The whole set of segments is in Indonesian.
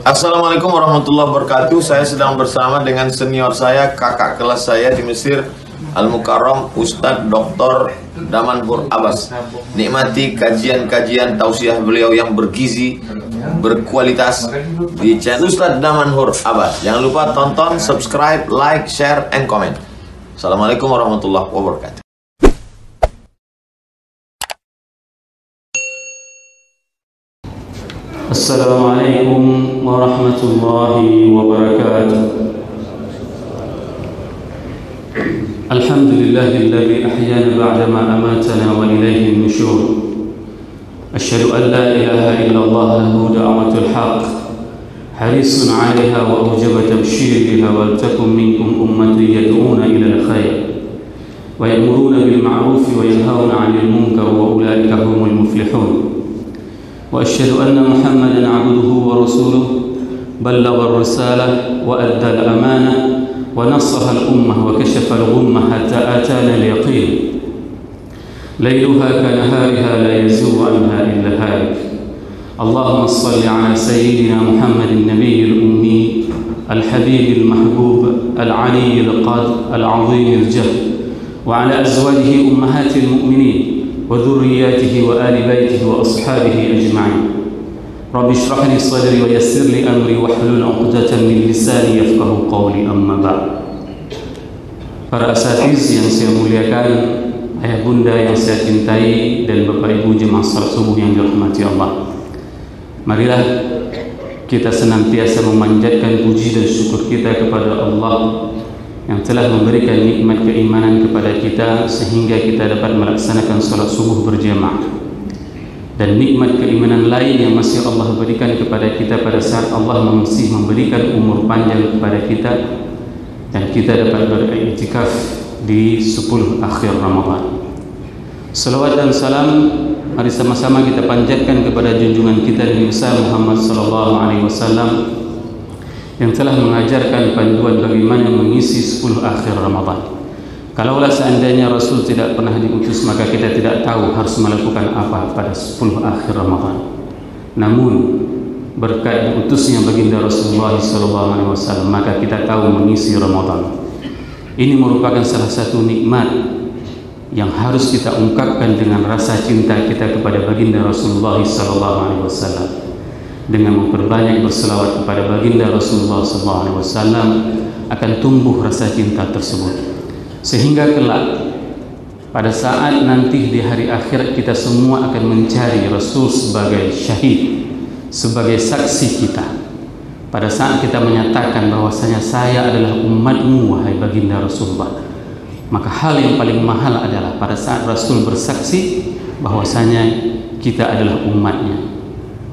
Assalamualaikum warahmatullahi wabarakatuh. Saya sedang bersama dengan senior saya, kakak kelas saya di Mesir, Al-Mukarram, Ustadz Dr. Damanhur Abbas. Nikmati kajian-kajian tausiah beliau yang bergizi, berkualitas di channel Ustadz Damanhur Abbas. Jangan lupa tonton, subscribe, like, share, and comment. Assalamualaikum warahmatullahi wabarakatuh. Assalamualaikum warahmatullahi wabarakatuh. Alhamdulillahilladzi ahyana ba'dama amatana wa ilayhi nusyur. Asyhadu an la ilaha illallah lahu da'watul haqq. Harisun 'alaiha wa awjaba tabshiriha wal takum minkum ummatun yad'una ila al-khair wa ya'muruna bil ma'ruf wa yanhauna 'anil munkar wa ulaika humul muflihun. وأشهد أن محمدًا عبده ورسوله بلغ الرسالة وأدى الأمانة ونصح الأمة وكشف الغمة حتى آتانا اليقين ليلها كنهارها لا يزيغ عنها إلا هالك. اللهم صل على سيدنا محمد النبي الأمي الحبيب المحبوب العلي القدر العظيم الجهد وعلى أزواجه أمهات المؤمنين وذرياته وآل بيته وأصحابه أجمعين. رب اشرح لي صدري ويسر لي أمري واحلل عقدة من لساني يفقهوا قولي أما بعد. Para asatiz yang saya muliakan, ayah bunda yang saya cintai, dan bapak ibu jemaah salat subuh yang dirahmati Allah, marilah kita senantiasa memanjatkan puji dan syukur kita kepada Allah yang telah memberikan nikmat keimanan kepada kita sehingga kita dapat melaksanakan salat subuh berjamaah, dan nikmat keimanan lain yang masih Allah berikan kepada kita pada saat Allah masih memberikan umur panjang kepada kita dan kita dapat beriktikaf di 10 akhir Ramadan. Salawat dan salam mari sama-sama kita panjatkan kepada junjungan kita Nabi besar Muhammad sallallahu alaihi wasallam yang telah mengajarkan panduan bagaimana mengisi 10 akhir Ramadan. Kalaulah seandainya Rasul tidak pernah diutus, maka kita tidak tahu harus melakukan apa pada 10 akhir Ramadan. Namun berkat diutusnya baginda Rasulullah SAW, maka kita tahu mengisi Ramadan. Ini merupakan salah satu nikmat yang harus kita ungkapkan dengan rasa cinta kita kepada baginda Rasulullah SAW. Dengan memperbanyak berselawat kepada baginda Rasulullah SAW akan tumbuh rasa cinta tersebut, sehingga kelak pada saat nanti di hari akhirat kita semua akan mencari Rasul sebagai syahid, sebagai saksi kita. Pada saat kita menyatakan bahwasanya saya adalah umatmu wahai baginda Rasulullah, maka hal yang paling mahal adalah pada saat Rasul bersaksi bahwasanya kita adalah umatnya.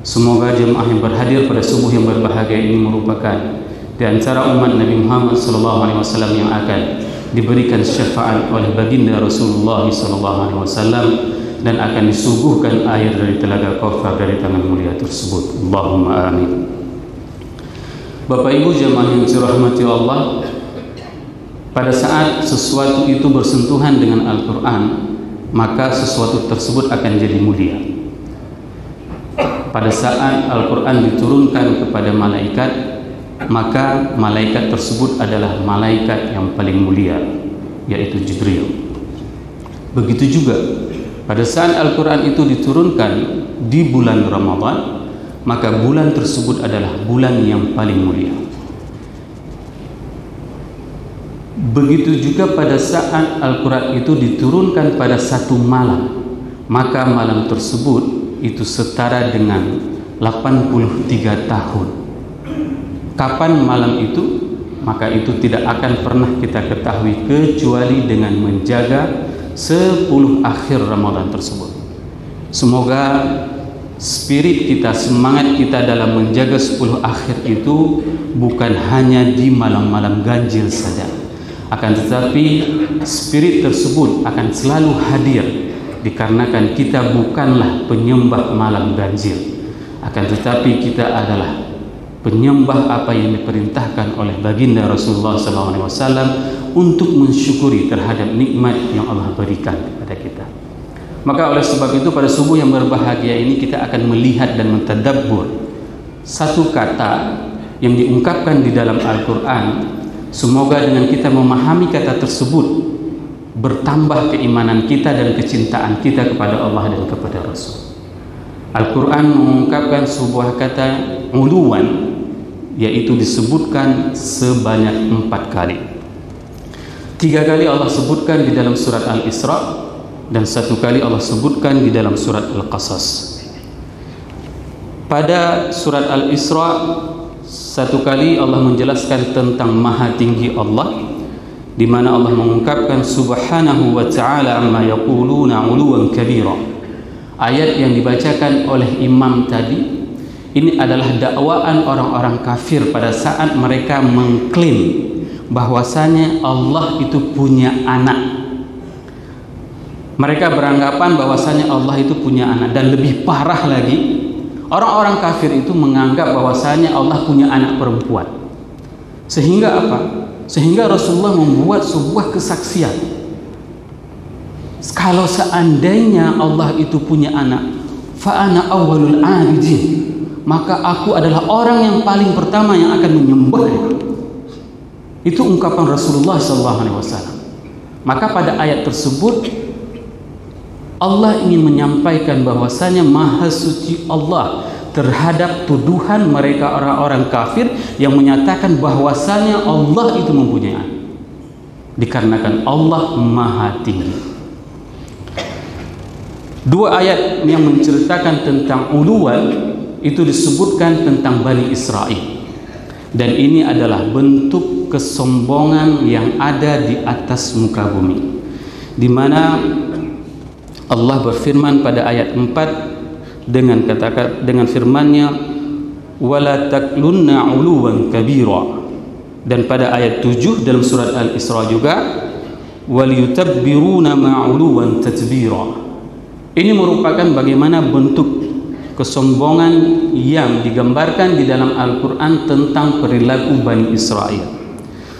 Semoga jemaah yang berhadir pada subuh yang berbahagia ini merupakan di antara umat Nabi Muhammad SAW yang akan diberikan syafaat oleh baginda Rasulullah SAW dan akan disuguhkan air dari telaga Kautsar dari tangan mulia tersebut. Allahumma amin. Bapak Ibu jemaah yang dirahmati Allah, pada saat sesuatu itu bersentuhan dengan Al-Quran, maka sesuatu tersebut akan jadi mulia. Pada saat Al-Quran diturunkan kepada malaikat, maka malaikat tersebut adalah malaikat yang paling mulia, yaitu Jibril. Begitu juga pada saat Al-Quran itu diturunkan di bulan Ramadan, maka bulan tersebut adalah bulan yang paling mulia. Begitu juga pada saat Al-Quran itu diturunkan pada satu malam, maka malam tersebut itu setara dengan 83 tahun. Kapan malam itu? Maka itu tidak akan pernah kita ketahui kecuali dengan menjaga 10 akhir Ramadan tersebut. Semoga spirit kita, semangat kita dalam menjaga 10 akhir itu bukan hanya di malam-malam ganjil saja, akan tetapi spirit tersebut akan selalu hadir dikarenakan kita bukanlah penyembah malam ganjil, akan tetapi kita adalah penyembah apa yang diperintahkan oleh baginda Rasulullah SAW untuk mensyukuri terhadap nikmat yang Allah berikan kepada kita. Maka oleh sebab itu pada subuh yang berbahagia ini kita akan melihat dan mentadabbur satu kata yang diungkapkan di dalam Al-Quran. Semoga dengan kita memahami kata tersebut bertambah keimanan kita dan kecintaan kita kepada Allah dan kepada Rasul. Al-Quran mengungkapkan sebuah kata uluwan, yaitu disebutkan sebanyak 4 kali. 3 kali Allah sebutkan di dalam surat Al-Isra, dan 1 kali Allah sebutkan di dalam surat Al-Qasas. Pada surat Al-Isra 1 kali Allah menjelaskan tentang maha tinggi Allah, di mana Allah mengungkapkan subhanahu wa ta'ala amma yaquluna 'uluwan kabira. Ayat yang dibacakan oleh imam tadi ini adalah dakwaan orang-orang kafir pada saat mereka mengklaim bahwasanya Allah itu punya anak. Mereka beranggapan bahwasanya Allah itu punya anak, dan lebih parah lagi, orang-orang kafir itu menganggap bahwasanya Allah punya anak perempuan. Sehingga apa? Sehingga Rasulullah membuat sebuah kesaksian. Kalau seandainya Allah itu punya anak, fa ana awwalul abidin, maka aku adalah orang yang paling pertama yang akan menyembahnya. Itu ungkapan Rasulullah SAW. Maka pada ayat tersebut Allah ingin menyampaikan bahwasanya maha suci Allah terhadap tuduhan mereka orang-orang kafir yang menyatakan bahwasanya Allah itu mempunyai anak, dikarenakan Allah maha tinggi. 2 ayat yang menceritakan tentang uluwan itu disebutkan tentang Bani Israel, dan ini adalah bentuk kesombongan yang ada di atas muka bumi, di mana Allah berfirman pada ayat 4 dengan firman-Nya wala taklunna 'uluwan kabira, dan pada ayat 7 dalam surat Al-Isra juga wal yutabbiruna ma 'uluwan tatbira. Ini merupakan bagaimana bentuk kesombongan yang digambarkan di dalam Al-Quran tentang perilaku Bani Israel.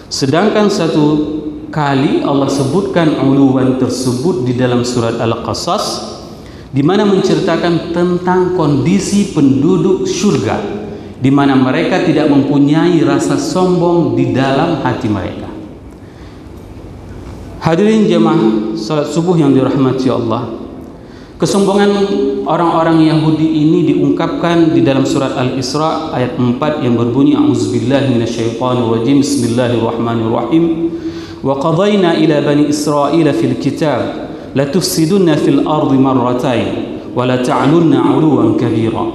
Sedangkan 1 kali Allah sebutkan uluwan tersebut di dalam surat Al-Qasas, di mana menceritakan tentang kondisi penduduk surga, di mana mereka tidak mempunyai rasa sombong di dalam hati mereka. Hadirin jemaah salat subuh yang dirahmati Allah, kesombongan orang-orang Yahudi ini diungkapkan di dalam surat Al-Isra ayat 4 yang berbunyi a'udzubillahi minasyaitonirrajim, bismillahirrahmanirrahim. وَقَضَيْنَا إِلَى بَنِي إِسْرَائِيلَ فِي الْكِتَابِ لَتُفْسِدُنَّ فِي الْأَرْضِ مَرَّتَيْنِ وَلَتَعْلُنَّ عُلُوًّا كَبِيرًا.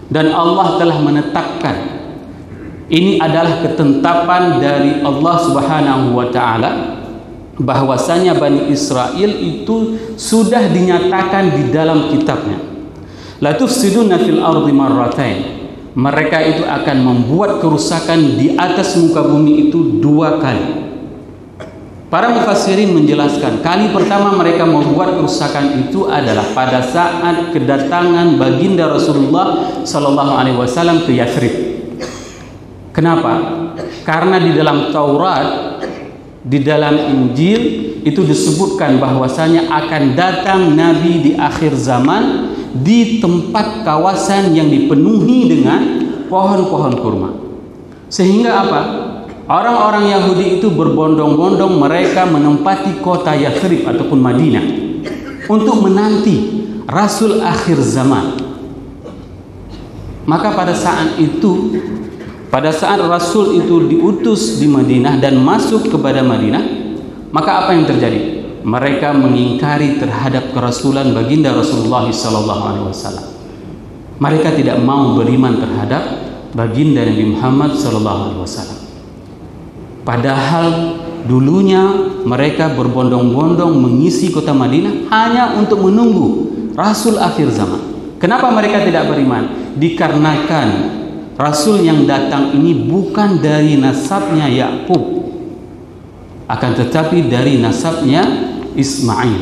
Dan Allah telah menetapkan, ini adalah ketetapan dari Allah Subhanahu wa taala, bahwasanya Bani Israel itu sudah dinyatakan di dalam kitabnya. لَتُفْسِدُنَّ فِي الْأَرْضِ مَرَّتَيْنِ. Mereka itu akan membuat kerusakan di atas muka bumi itu 2 kali. Para mufassirin menjelaskan, kali pertama mereka membuat kerusakan itu adalah pada saat kedatangan baginda Rasulullah Sallallahu Alaihi Wasallam ke Yathrib. Kenapa? Karena di dalam Taurat, di dalam Injil itu disebutkan bahwasanya akan datang Nabi di akhir zaman di tempat kawasan yang dipenuhi dengan pohon-pohon kurma. Sehingga apa? Orang-orang Yahudi itu berbondong-bondong mereka menempati kota Yathrib ataupun Madinah untuk menanti Rasul akhir zaman. Maka pada saat itu, pada saat Rasul itu diutus di Madinah dan masuk kepada Madinah, maka apa yang terjadi? Mereka mengingkari terhadap kerasulan baginda Rasulullah SAW. Mereka tidak mau beriman terhadap baginda Nabi Muhammad SAW. Padahal dulunya mereka berbondong-bondong mengisi kota Madinah hanya untuk menunggu Rasul akhir zaman. Kenapa mereka tidak beriman? Dikarenakan Rasul yang datang ini bukan dari nasabnya Yakub, akan tetapi dari nasabnya Ismail,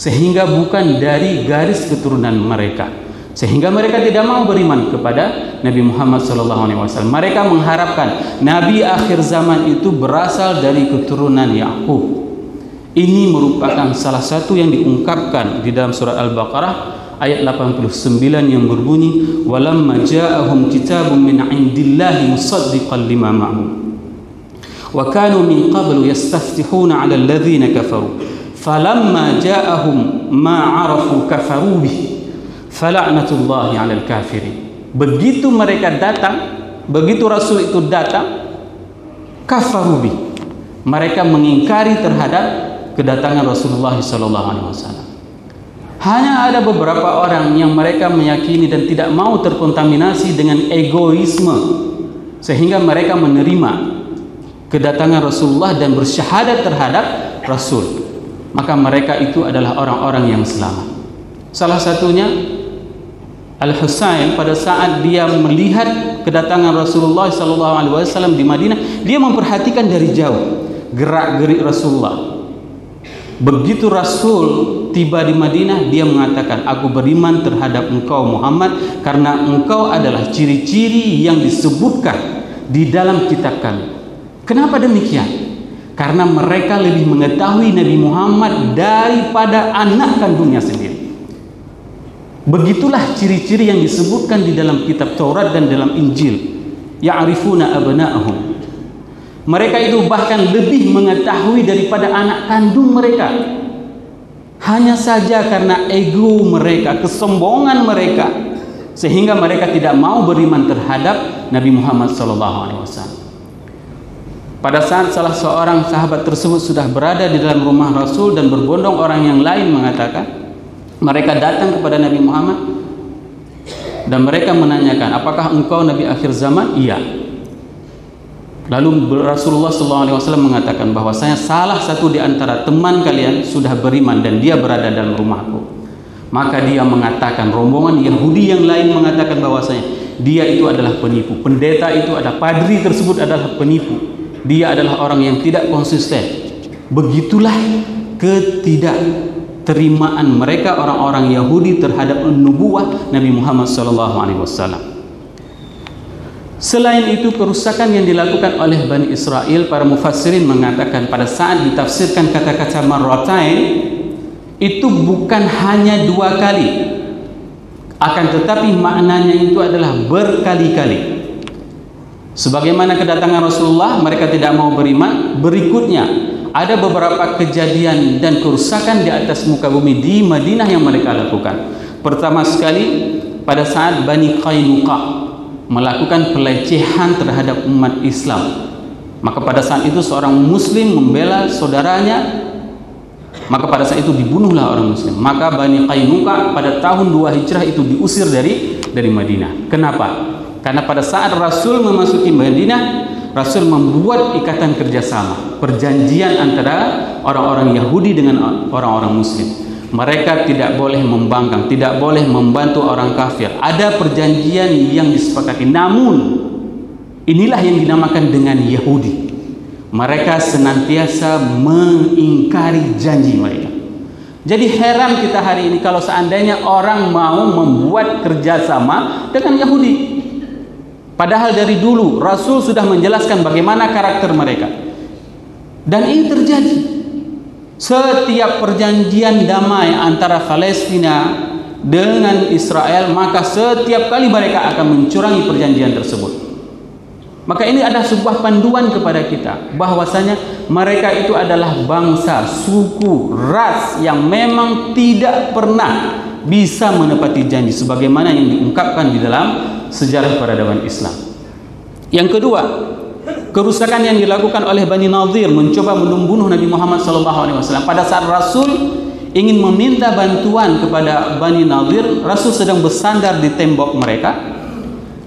sehingga bukan dari garis keturunan mereka, sehingga mereka tidak mau beriman kepada Nabi Muhammad SAW. Mereka mengharapkan Nabi akhir zaman itu berasal dari keturunan Yakub. Ini merupakan salah satu yang diungkapkan di dalam surat Al-Baqarah ayat 89 yang berbunyi walamma ja'ahum kitabun min 'indillahi musaddiqan lima ma'hum wa kanu min qablu yastaftihuna 'ala alladhina kafaru falamma ja'ahum ma 'arafu kafaru bih fala'natullahi 'alal kafirin. Begitu mereka datang, begitu Rasul itu datang, kafaru bih, mereka mengingkari terhadap kedatangan Rasulullah SAW. Hanya ada beberapa orang yang mereka meyakini dan tidak mau terkontaminasi dengan egoisme, sehingga mereka menerima kedatangan Rasulullah dan bersyahadat terhadap Rasul. Maka mereka itu adalah orang-orang yang selamat. Salah satunya Al-Husain, pada saat dia melihat kedatangan Rasulullah SAW di Madinah, dia memperhatikan dari jauh gerak-gerik Rasulullah. Begitu Rasul tiba di Madinah, dia mengatakan, aku beriman terhadap engkau Muhammad karena engkau adalah ciri-ciri yang disebutkan di dalam kitab kami. Kenapa demikian? Karena mereka lebih mengetahui Nabi Muhammad daripada anak kandungnya sendiri. Begitulah ciri-ciri yang disebutkan di dalam kitab Taurat dan dalam Injil. Ya'rifuna abna'ahum. Mereka itu bahkan lebih mengetahui daripada anak kandung mereka. Hanya saja karena ego mereka, kesombongan mereka, sehingga mereka tidak mau beriman terhadap Nabi Muhammad SAW. Pada saat salah seorang sahabat tersebut sudah berada di dalam rumah Rasul dan berbondong orang yang lain mengatakan, mereka datang kepada Nabi Muhammad dan mereka menanyakan, apakah engkau Nabi akhir zaman? Iya. Lalu Rasulullah SAW mengatakan bahwasanya salah satu di antara teman kalian sudah beriman dan dia berada dalam rumahku. Maka dia mengatakan, rombongan Yahudi yang lain mengatakan bahwasanya dia itu adalah penipu. Pendeta itu ada, padri tersebut adalah penipu. Dia adalah orang yang tidak konsisten. Begitulah ketidakterimaan mereka orang-orang Yahudi terhadap nubuwah Nabi Muhammad SAW. Selain itu, kerusakan yang dilakukan oleh Bani Israel, para mufassirin mengatakan pada saat ditafsirkan kata-kata marratain, itu bukan hanya 2 kali, akan tetapi maknanya itu adalah berkali-kali. Sebagaimana kedatangan Rasulullah, mereka tidak mau beriman. Berikutnya, ada beberapa kejadian dan kerusakan di atas muka bumi di Madinah yang mereka lakukan. Pertama sekali, pada saat Bani Qainuqa melakukan pelecehan terhadap umat Islam, maka pada saat itu seorang muslim membela saudaranya, maka pada saat itu dibunuhlah orang muslim. Maka Bani Qainuqa pada tahun 2 Hijrah itu diusir dari Madinah. Kenapa? Karena pada saat Rasul memasuki Madinah, Rasul membuat ikatan kerjasama, perjanjian antara orang-orang Yahudi dengan orang-orang muslim. Mereka tidak boleh membangkang, tidak boleh membantu orang kafir. Ada perjanjian yang disepakati. Namun inilah yang dinamakan dengan Yahudi. Mereka senantiasa mengingkari janji mereka. Jadi heran kita hari ini kalau seandainya orang mau membuat kerjasama dengan Yahudi. Padahal dari dulu Rasul sudah menjelaskan bagaimana karakter mereka. Dan ini terjadi. Setiap perjanjian damai antara Palestina dengan Israel, maka setiap kali mereka akan mencurangi perjanjian tersebut. Maka ini ada sebuah panduan kepada kita bahwasanya mereka itu adalah bangsa, suku, ras yang memang tidak pernah bisa menepati janji sebagaimana yang diungkapkan di dalam sejarah peradaban Islam. Yang kedua, kerusakan yang dilakukan oleh Bani Nadir mencoba membunuh Nabi Muhammad SAW. Pada saat Rasul ingin meminta bantuan kepada Bani Nadir, Rasul sedang bersandar di tembok mereka.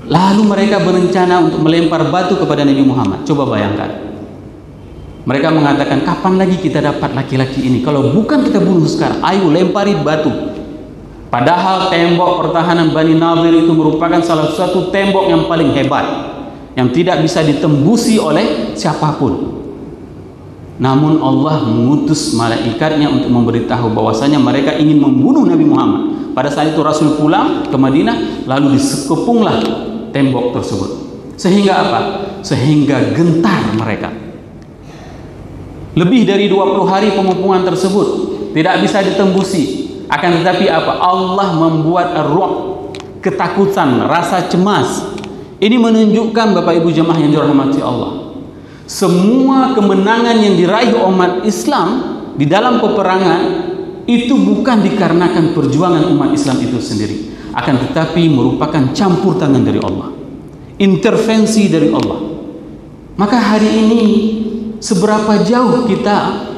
Lalu mereka berencana untuk melempar batu kepada Nabi Muhammad. Coba bayangkan. Mereka mengatakan, kapan lagi kita dapat laki-laki ini? Kalau bukan kita bunuh sekarang, ayo lempari batu. Padahal tembok pertahanan Bani Nadir itu merupakan salah satu tembok yang paling hebat, yang tidak bisa ditembusi oleh siapapun. Namun Allah mengutus malaikatnya untuk memberitahu bahwasanya mereka ingin membunuh Nabi Muhammad. Pada saat itu Rasul pulang ke Madinah, lalu disekepunglah tembok tersebut. Sehingga apa? Sehingga gentar mereka. Lebih dari 20 hari pemupukan tersebut tidak bisa ditembusi. Akan tetapi apa? Allah membuat ar-ru'b, ketakutan, rasa cemas. Ini menunjukkan Bapak Ibu jemaah yang dirahmati Allah, semua kemenangan yang diraih umat Islam di dalam peperangan itu bukan dikarenakan perjuangan umat Islam itu sendiri, akan tetapi merupakan campur tangan dari Allah, intervensi dari Allah. Maka hari ini seberapa jauh kita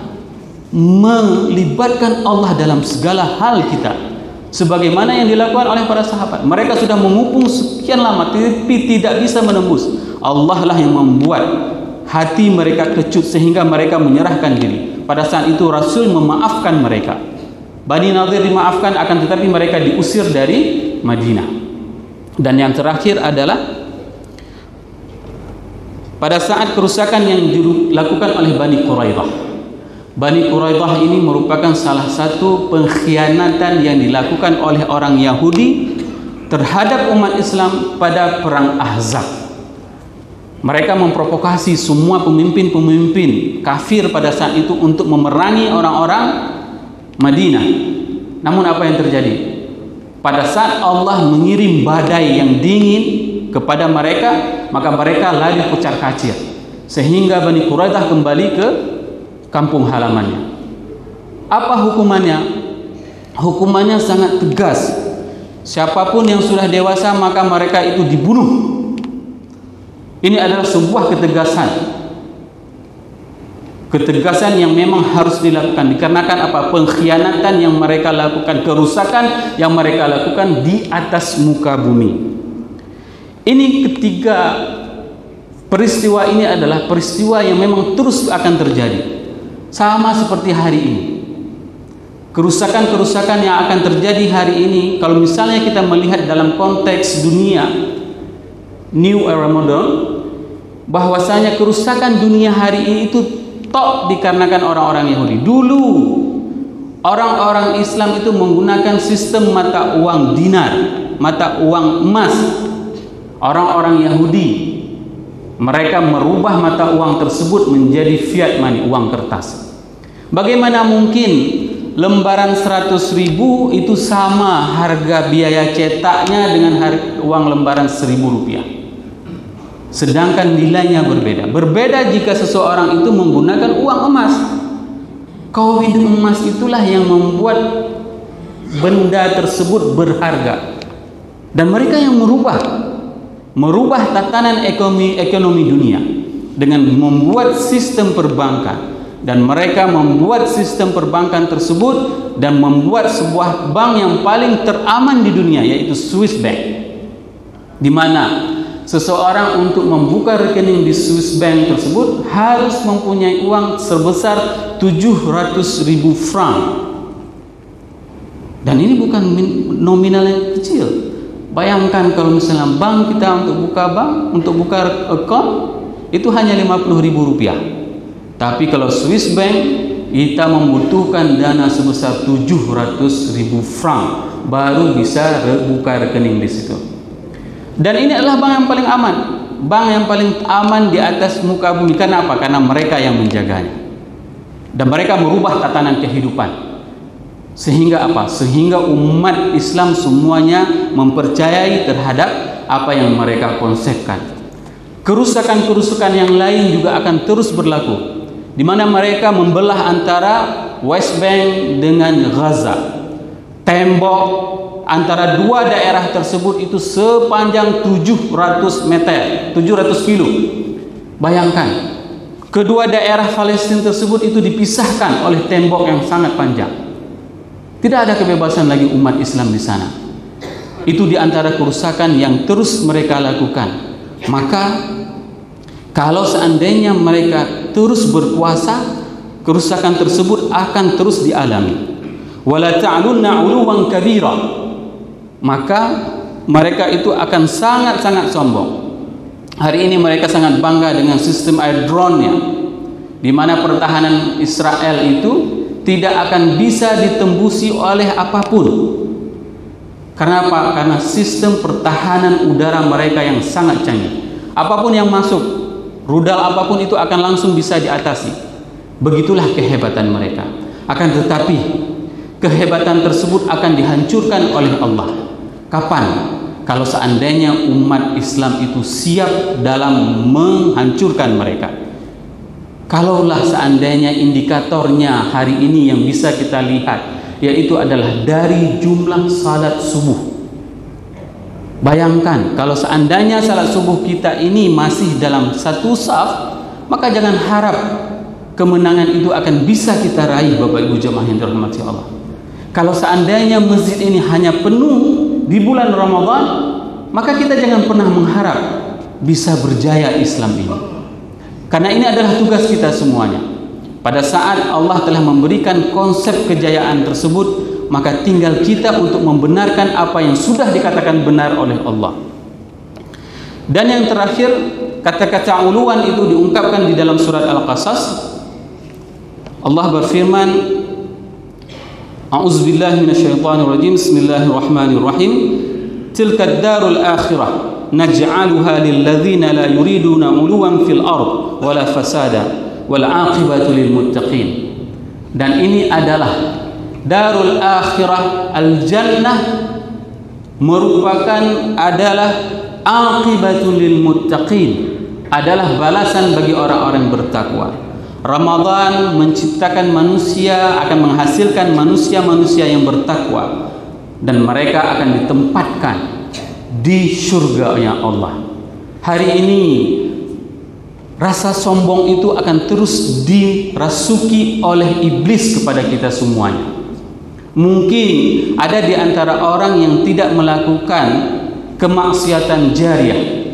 melibatkan Allah dalam segala hal kita, sebagaimana yang dilakukan oleh para sahabat. Mereka sudah mengupung sekian lama tapi tidak bisa menembus. Allah lah yang membuat hati mereka kecut sehingga mereka menyerahkan diri. Pada saat itu Rasul memaafkan mereka. Bani Nadir dimaafkan, akan tetapi mereka diusir dari Madinah. Dan yang terakhir adalah pada saat kerusakan yang dilakukan oleh Bani Quraidah. Bani Quraidah ini merupakan salah satu pengkhianatan yang dilakukan oleh orang Yahudi terhadap umat Islam pada perang Ahzab. Mereka memprovokasi semua pemimpin-pemimpin kafir pada saat itu untuk memerangi orang-orang Madinah. Namun apa yang terjadi? Pada saat Allah mengirim badai yang dingin kepada mereka, maka mereka lari kocar-kacir sehingga Bani Quraidah kembali ke kampung halamannya. Apa hukumannya? Hukumannya sangat tegas. Siapapun yang sudah dewasa maka mereka itu dibunuh. Ini adalah sebuah ketegasan yang memang harus dilakukan, dikarenakan apa? Pengkhianatan yang mereka lakukan, kerusakan yang mereka lakukan di atas muka bumi. Ini ketiga peristiwa ini adalah peristiwa yang memang terus akan terjadi, sama seperti hari ini. Kerusakan-kerusakan yang akan terjadi hari ini, kalau misalnya kita melihat dalam konteks dunia New Era Modern, bahwasanya kerusakan dunia hari ini itu tok dikarenakan orang-orang Yahudi. Dulu orang-orang Islam itu menggunakan sistem mata uang dinar, mata uang emas. Orang-orang Yahudi mereka merubah mata uang tersebut menjadi fiat money, uang kertas. Bagaimana mungkin lembaran 100.000 itu sama harga biaya cetaknya dengan uang lembaran 1.000 rupiah? Sedangkan nilainya berbeda. Berbeda jika seseorang itu menggunakan uang emas. Koin emas itulah yang membuat benda tersebut berharga. Dan mereka yang merubah tatanan ekonomi dunia dengan membuat sistem perbankan. Dan mereka membuat sistem perbankan tersebut dan membuat sebuah bank yang paling teraman di dunia, yaitu Swiss Bank, di mana seseorang untuk membuka rekening di Swiss Bank tersebut harus mempunyai uang sebesar 700.000 franc. Dan ini bukan nominal yang kecil. Bayangkan kalau misalnya bank kita untuk buka account itu hanya 50.000 rupiah. Tapi kalau Swiss Bank kita membutuhkan dana sebesar 700.000 franc baru bisa buka rekening di situ. Dan ini adalah bank yang paling aman, bank yang paling aman di atas muka bumi. Karena apa? Karena mereka yang menjaganya. Dan mereka merubah tatanan kehidupan. Sehingga apa? Sehingga umat Islam semuanya mempercayai terhadap apa yang mereka konsepkan. Kerusakan-kerusakan yang lain juga akan terus berlaku, di mana mereka membelah antara West Bank dengan Gaza. Tembok antara dua daerah tersebut itu sepanjang 700 meter, 700 kilo. Bayangkan, kedua daerah Palestina tersebut itu dipisahkan oleh tembok yang sangat panjang. Tidak ada kebebasan lagi umat Islam di sana. Itu di antara kerusakan yang terus mereka lakukan. Maka kalau seandainya mereka terus berkuasa, kerusakan tersebut akan terus dialami. Wala ta'lunna 'uluwan kabira. Maka mereka itu akan sangat-sangat sombong. Hari ini mereka sangat bangga dengan sistem air drone-nya, di mana pertahanan Israel itu tidak akan bisa ditembusi oleh apapun. Karena apa? Karena sistem pertahanan udara mereka yang sangat canggih. Apapun yang masuk, rudal apapun itu akan langsung bisa diatasi. Begitulah kehebatan mereka. Akan tetapi kehebatan tersebut akan dihancurkan oleh Allah. Kapan? Kalau seandainya umat Islam itu siap dalam menghancurkan mereka. Kalaulah seandainya indikatornya hari ini yang bisa kita lihat, yaitu adalah dari jumlah salat subuh. Bayangkan kalau seandainya salat subuh kita ini masih dalam satu saf, maka jangan harap kemenangan itu akan bisa kita raih, Bapak Ibu jemaah yang dirahmati Allah. Kalau seandainya masjid ini hanya penuh di bulan Ramadan, maka kita jangan pernah mengharap bisa berjaya Islam ini. Karena ini adalah tugas kita semuanya. Pada saat Allah telah memberikan konsep kejayaan tersebut, maka tinggal kita untuk membenarkan apa yang sudah dikatakan benar oleh Allah. Dan yang terakhir, kata-kata uluan itu diungkapkan di dalam surat Al-Qasas. Allah berfirman, A'udzubillahi minasyaitonirrajim, Bismillahirrahmanirrahim. Tilka ad-darul akhirah naj'aluha lilladzina la yuriduna 'uluwan fil ard wala fasada wal 'aqibatu lil muttaqin. Dan ini adalah darul akhirah, al-jannah, merupakan adalah aqibatul lil muttaqin, adalah balasan bagi orang-orang bertakwa. Ramadan menciptakan manusia, akan menghasilkan manusia-manusia yang bertakwa, dan mereka akan ditempatkan di surga-Nya Allah. Hari ini rasa sombong itu akan terus dirasuki oleh iblis kepada kita semuanya. Mungkin ada di antara orang yang tidak melakukan kemaksiatan jariah.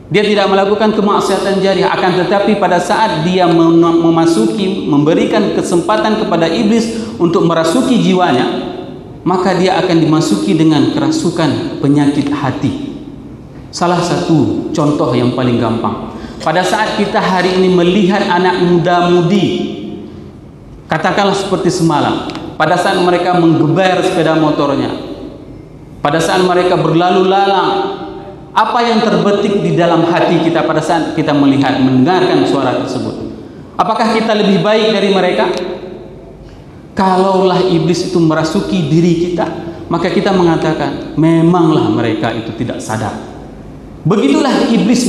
Dia tidak melakukan kemaksiatan jariah, akan tetapi pada saat dia memberikan kesempatan kepada iblis untuk merasuki jiwanya, maka dia akan dimasuki dengan kerasukan penyakit hati. Salah satu contoh yang paling gampang, pada saat kita hari ini melihat anak muda-mudi, katakanlah seperti semalam, pada saat mereka menggeber sepeda motornya, pada saat mereka berlalu lalang, apa yang terbetik di dalam hati kita pada saat kita melihat, mendengarkan suara tersebut? Apakah kita lebih baik dari mereka? Kalaulah iblis itu merasuki diri kita, maka kita mengatakan, memanglah mereka itu tidak sadar. Begitulah iblis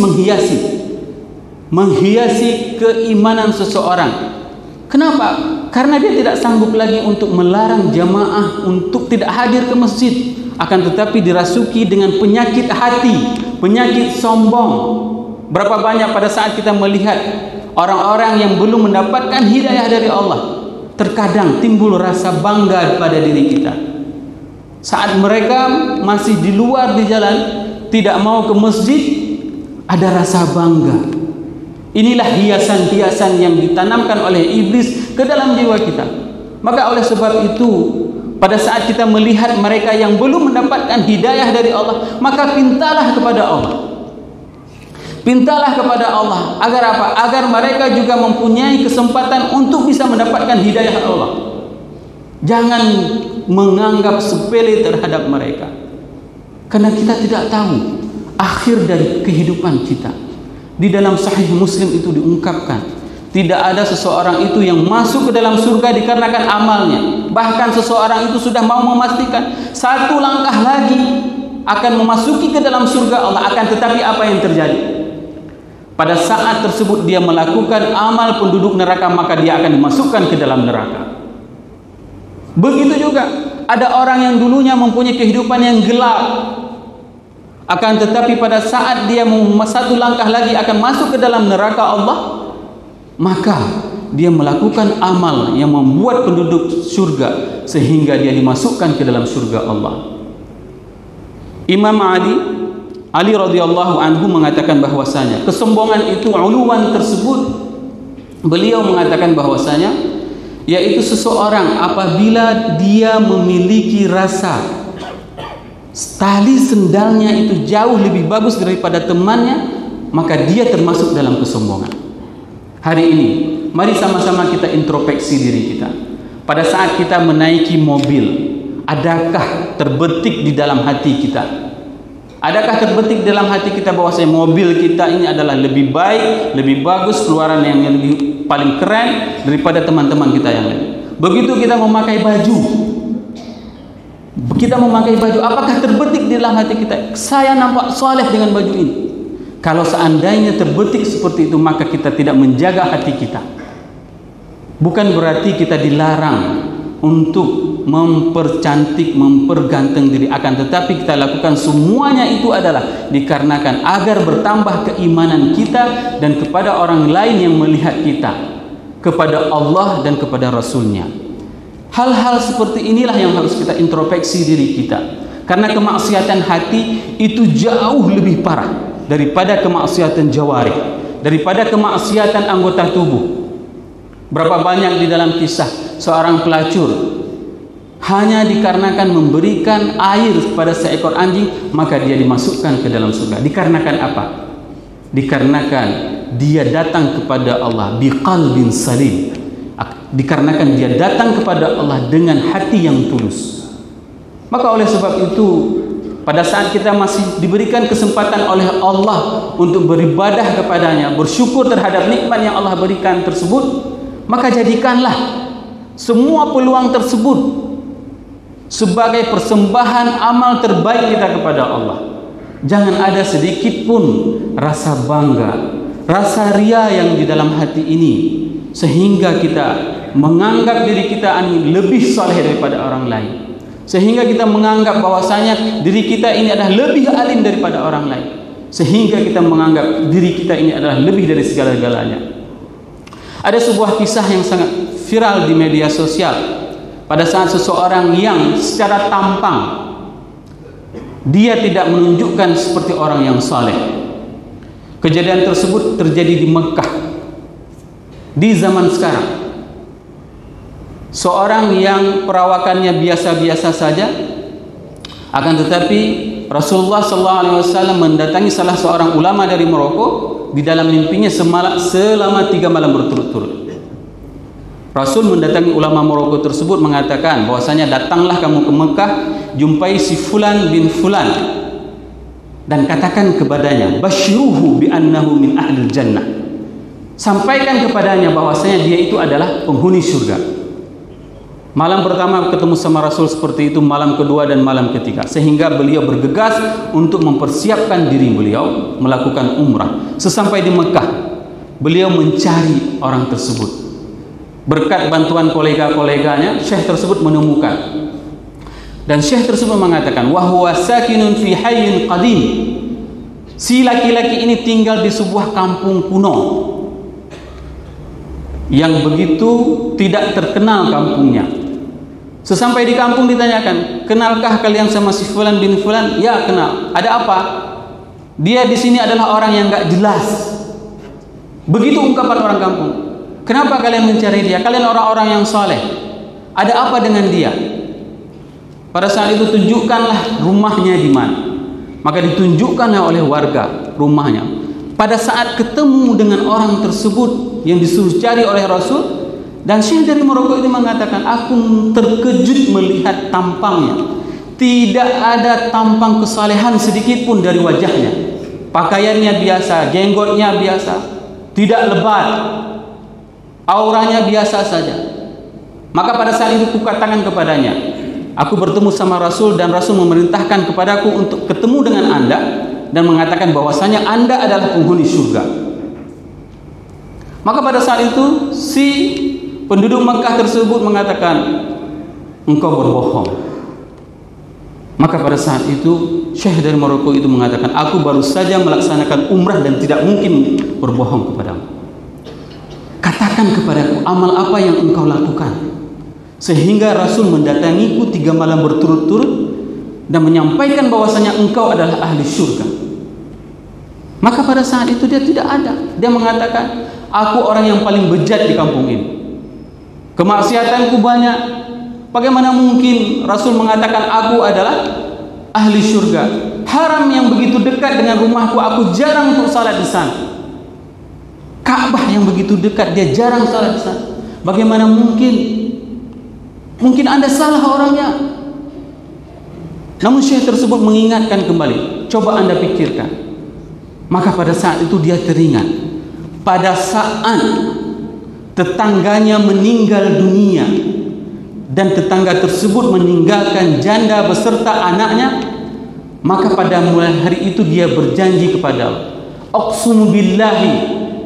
menghiasi keimanan seseorang. Kenapa? Karena dia tidak sanggup lagi untuk melarang jamaah untuk tidak hadir ke masjid, akan tetapi dirasuki dengan penyakit hati, penyakit sombong. Berapa banyak pada saat kita melihat orang-orang yang belum mendapatkan hidayah dari Allah, terkadang timbul rasa bangga pada diri kita. Saat mereka masih di luar di jalan, tidak mau ke masjid, ada rasa bangga. Inilah hiasan-hiasan yang ditanamkan oleh iblis ke dalam jiwa kita. Maka oleh sebab itu, pada saat kita melihat mereka yang belum mendapatkan hidayah dari Allah, maka pintalah kepada Allah. Pintalah kepada Allah. Agar apa? Agar mereka juga mempunyai kesempatan untuk bisa mendapatkan hidayah Allah. Jangan menganggap sepele terhadap mereka, karena kita tidak tahu akhir dari kehidupan kita. Di dalam Sahih Muslim itu diungkapkan, tidak ada seseorang itu yang masuk ke dalam surga dikarenakan amalnya. Bahkan seseorang itu sudah mau memastikan satu langkah lagi akan memasuki ke dalam surga Allah, akan tetapi apa yang terjadi? Pada saat tersebut dia melakukan amal penduduk neraka, maka dia akan dimasukkan ke dalam neraka. Begitu juga ada orang yang dulunya mempunyai kehidupan yang gelap, akan tetapi pada saat dia satu langkah lagi akan masuk ke dalam neraka Allah, maka dia melakukan amal yang membuat penduduk surga sehingga dia dimasukkan ke dalam surga Allah. Imam Ali radhiyallahu anhu mengatakan bahwasanya kesombongan itu, uluwan tersebut, beliau mengatakan bahwasanya yaitu seseorang apabila dia memiliki rasa tali sendalnya itu jauh lebih bagus daripada temannya, maka dia termasuk dalam kesombongan. Hari ini mari sama-sama kita introspeksi diri kita. Pada saat kita menaiki mobil, adakah terbetik di dalam hati kita? Adakah terbetik dalam hati kita bahwasanya mobil kita ini adalah lebih baik, lebih bagus, keluaran yang lebih paling keren daripada teman-teman kita yang lain? Begitu kita memakai baju, Kita memakai baju, apakah terbetik di dalam hati kita, saya nampak soleh dengan baju ini? Kalau seandainya terbetik seperti itu, maka kita tidak menjaga hati kita. Bukan berarti kita dilarang untuk mempercantik, memperganteng diri, akan tetapi kita lakukan semuanya itu adalah dikarenakan agar bertambah keimanan kita dan kepada orang lain yang melihat kita, kepada Allah dan kepada Rasul-Nya. Hal-hal seperti inilah yang harus kita introspeksi diri kita, karena kemaksiatan hati itu jauh lebih parah daripada kemaksiatan jawarih, daripada kemaksiatan anggota tubuh. Berapa banyak di dalam kisah seorang pelacur hanya dikarenakan memberikan air kepada seekor anjing, maka dia dimasukkan ke dalam surga. Dikarenakan apa? Dikarenakan dia datang kepada Allah biqalbin salim, dikarenakan dia datang kepada Allah dengan hati yang tulus. Maka oleh sebab itu, pada saat kita masih diberikan kesempatan oleh Allah untuk beribadah kepadanya, bersyukur terhadap nikmat yang Allah berikan tersebut, maka jadikanlah semua peluang tersebut sebagai persembahan amal terbaik kita kepada Allah. Jangan ada sedikit pun rasa bangga, rasa ria yang di dalam hati ini, sehingga kita menganggap diri kita lebih saleh daripada orang lain, sehingga kita menganggap bahwasanya diri kita ini adalah lebih alim daripada orang lain, sehingga kita menganggap diri kita ini adalah lebih dari segala-galanya. Ada sebuah kisah yang sangat viral di media sosial pada saat seseorang yang secara tampang dia tidak menunjukkan seperti orang yang saleh. Kejadian tersebut terjadi di Mekah di zaman sekarang. Seorang yang perawakannya biasa-biasa saja, akan tetapi Rasulullah SAW mendatangi salah seorang ulama dari Maroko di dalam mimpinya selama 3 malam berturut-turut. Rasul mendatangi ulama Maroko tersebut mengatakan bahwasanya, datanglah kamu ke Mekah, jumpai si Fulan bin Fulan dan katakan kepadanya, basyiruhu bi annahu min ahlil jannah. Sampaikan kepadanya bahwasanya dia itu adalah penghuni surga. Malam pertama ketemu sama Rasul seperti itu, malam kedua dan malam ketiga, sehingga beliau bergegas untuk mempersiapkan diri beliau melakukan umrah. Sesampai di Mekah, beliau mencari orang tersebut. Berkat bantuan kolega-koleganya, syekh tersebut menemukan. Dan syekh tersebut mengatakan, wa huwa sakinun fi hayyin qadim. Si laki-laki ini tinggal di sebuah kampung kuno yang begitu tidak terkenal kampungnya. Sesampai di kampung ditanyakan, kenalkah kalian sama si Fulan bin Fulan? Ya, kenal. Ada apa? Dia di sini adalah orang yang enggak jelas. Begitu ungkapan orang kampung. Kenapa kalian mencari dia? Kalian orang-orang yang soleh. Ada apa dengan dia? Pada saat itu tunjukkanlah rumahnya di mana. Maka ditunjukkanlah oleh warga rumahnya. Pada saat ketemu dengan orang tersebut yang disuruh cari oleh Rasul, dan syekh dari Maroko itu mengatakan, aku terkejut melihat tampangnya. Tidak ada tampang kesalehan sedikit pun dari wajahnya. Pakaiannya biasa, jenggotnya biasa, tidak lebat, auranya biasa saja. Maka pada saat itu kukatakan kepadanya, aku bertemu sama Rasul dan Rasul memerintahkan kepadaku untuk ketemu dengan Anda dan mengatakan bahwasanya Anda adalah penghuni surga. Maka pada saat itu si penduduk Mekah tersebut mengatakan, engkau berbohong. Maka pada saat itu syekh dari Maroko itu mengatakan, aku baru saja melaksanakan umrah dan tidak mungkin berbohong kepadamu. Katakan kepadaku amal apa yang engkau lakukan, sehingga Rasul mendatangiku 3 malam berturut-turut dan menyampaikan bahwasanya engkau adalah ahli surga. Maka pada saat itu dia tidak ada. Dia mengatakan, aku orang yang paling bejat di kampung ini, kemaksiatanku banyak. Bagaimana mungkin Rasul mengatakan aku adalah ahli surga? Haram yang begitu dekat dengan rumahku, aku jarang untuk salat di sana. Ka'bah yang begitu dekat, dia jarang salat di sana. Bagaimana mungkin? Mungkin Anda salah orangnya. Namun syekh tersebut mengingatkan kembali, coba Anda pikirkan. Maka pada saat itu dia teringat, pada saat tetangganya meninggal dunia, dan tetangga tersebut meninggalkan janda beserta anaknya, maka pada mulai hari itu dia berjanji kepada Allah, aqsimu billahi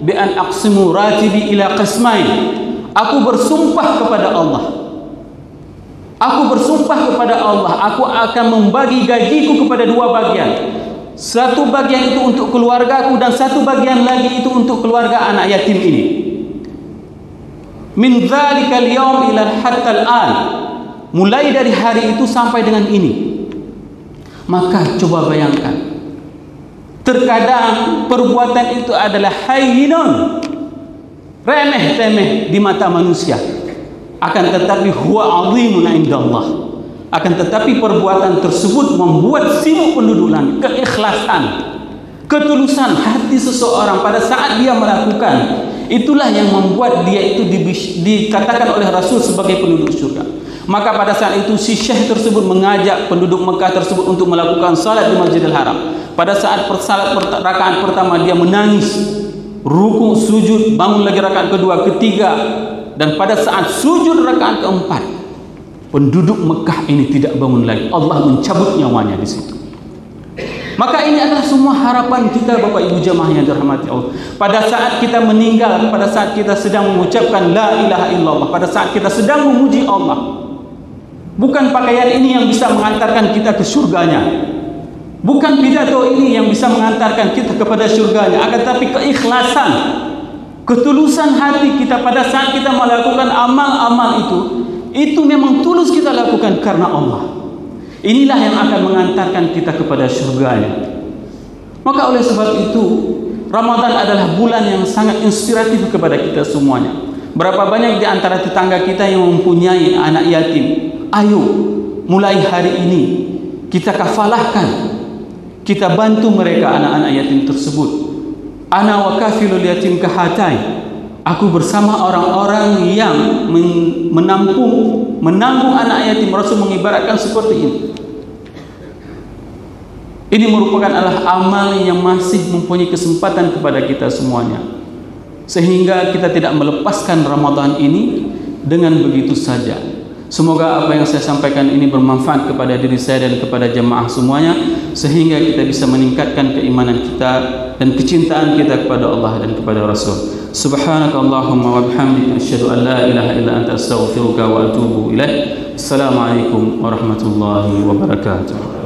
bi an aqsimu ratibi ila qismain. Aku bersumpah kepada Allah, aku bersumpah kepada Allah, aku akan membagi gajiku kepada dua bagian. Satu bagian itu untuk keluargaku dan satu bagian lagi itu untuk keluarga anak yatim ini. Min dzalikal yaum ila hatta al-an, mulai dari hari itu sampai dengan ini. Maka coba bayangkan, terkadang perbuatan itu adalah hayyinun, remeh-temeh di mata manusia, akan tetapi huwa azimun indallah. Akan tetapi perbuatan tersebut membuat sibuk penduduk langit. Keikhlasan, ketulusan hati seseorang pada saat dia melakukan, itulah yang membuat dia itu dikatakan oleh Rasul sebagai penduduk surga. Maka pada saat itu si syekh tersebut mengajak penduduk Mekah tersebut untuk melakukan salat di Masjidil Haram. Pada saat salat rakaat pertama dia menangis, ruku, sujud, bangun lagi rakaat kedua, ketiga, dan pada saat sujud rakaat keempat, penduduk Mekah ini tidak bangun lagi. Allah mencabut nyawanya di situ. Maka ini adalah semua harapan kita, Bapak Ibu jamaah yang dirahmati Allah. Pada saat kita meninggal, pada saat kita sedang mengucapkan la ilaha illallah, pada saat kita sedang memuji Allah, bukan pakaian ini yang bisa mengantarkan kita ke surganya, bukan pidato ini yang bisa mengantarkan kita kepada surganya, akan tapi keikhlasan, ketulusan hati kita pada saat kita melakukan amal-amal itu memang tulus kita lakukan karena Allah. Inilah yang akan mengantarkan kita kepada surganya. Maka oleh sebab itu, Ramadan adalah bulan yang sangat inspiratif kepada kita semuanya. Berapa banyak di antara tetangga kita yang mempunyai anak yatim? Ayo, mulai hari ini kita kafalahkan, kita bantu mereka anak-anak yatim tersebut. Ana wa kafilul yatim kahatain. Aku bersama orang-orang yang menanggung anak yatim. Rasul mengibaratkan seperti ini. Ini merupakan adalah amal yang masih mempunyai kesempatan kepada kita semuanya, sehingga kita tidak melepaskan Ramadan ini dengan begitu saja. Semoga apa yang saya sampaikan ini bermanfaat kepada diri saya dan kepada jemaah semuanya, sehingga kita bisa meningkatkan keimanan kita dan kecintaan kita kepada Allah dan kepada Rasul. Subhanakallahumma wa bihamdika asyhadu an la ilaha illa anta astaghfiruka wa atubu ilaik. Assalamualaikum warahmatullahi wabarakatuh.